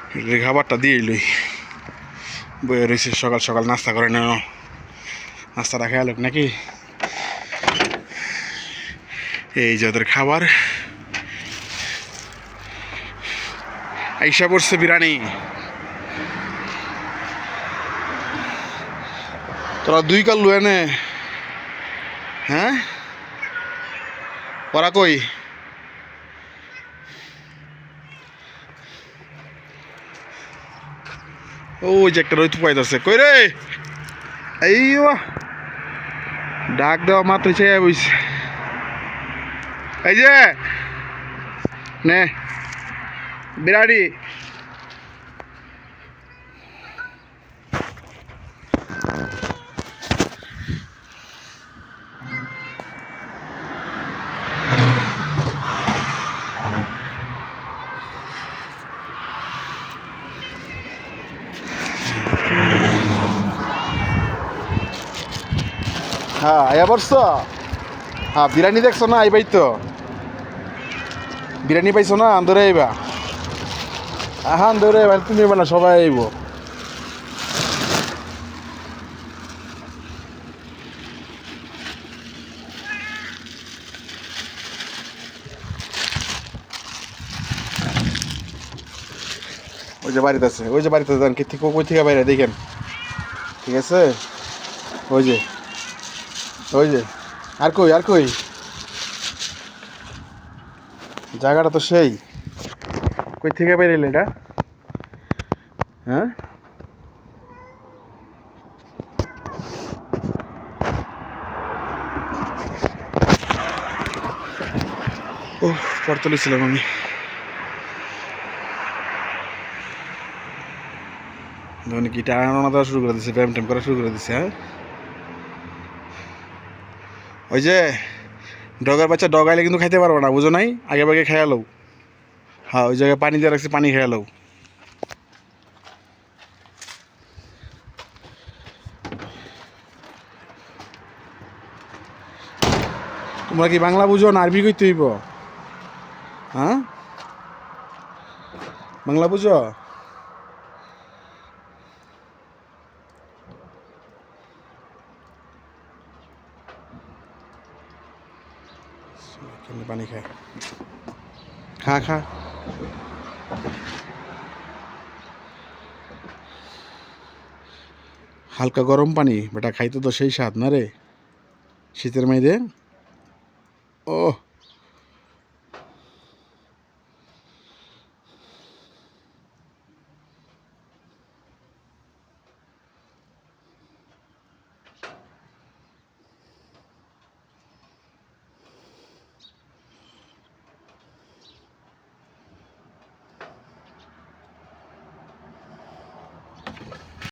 খাবারটা দিয়ে লই বয়ে রয়েছে সকাল সকাল নাস্তা করে নেও নাস্তাটা খেয়াল নাকি এই যে ওদের খাবার আইসা পড়ছে বিরিয়ানি তোরা দুই কাল লুয়ে নে হ্যাঁ ওরা কই ওই যে একটা রইতু পাইতেছে কই রে এই ডাক দেওয়া মাত্র চেয়ে বইছে এই যে নে বিরাড়ি হ্যাঁ আয়া পড়ছো হ্যাঁ বিরিয়ানি দেখছো না আইবাই তো বিরিয়ানি পাইছো না আন্দরে আইবা আন্দরে আইবা তুমি না সবাই আইব ওই যে বাড়িতে আছে ওই যে বাড়িতে যান কি থেকে কই থেকে বাইরে দেখেন ঠিক আছে ওই যে আর কই জায়গাটা তো সেই কই থেকে বাইরে এলে এটা হ্যাঁ ও পড়তে ছিলাম আমি ধরুন কি টানা দেওয়া শুরু করে দিচ্ছে ব্যায়াম ট্যাম করা শুরু করে দিচ্ছে হ্যাঁ ওই যে ডগার বাচ্চা ডগ আইলে কিন্তু খাইতে পারবো না বুঝো নাই আগে ভাগে খেয়ালো হ্যাঁ ওই জায়গায় পানি দিয়ে রাখছি পানি খেয়ালো তোমরা কি বাংলা বুঝো না আরবি কইতে হইব হ্যাঁ বাংলা বুঝো পানি খায় খা হালকা গরম পানি বেটা খাইতে তো সেই স্বাদ না রে শীতের মেয়েদের ও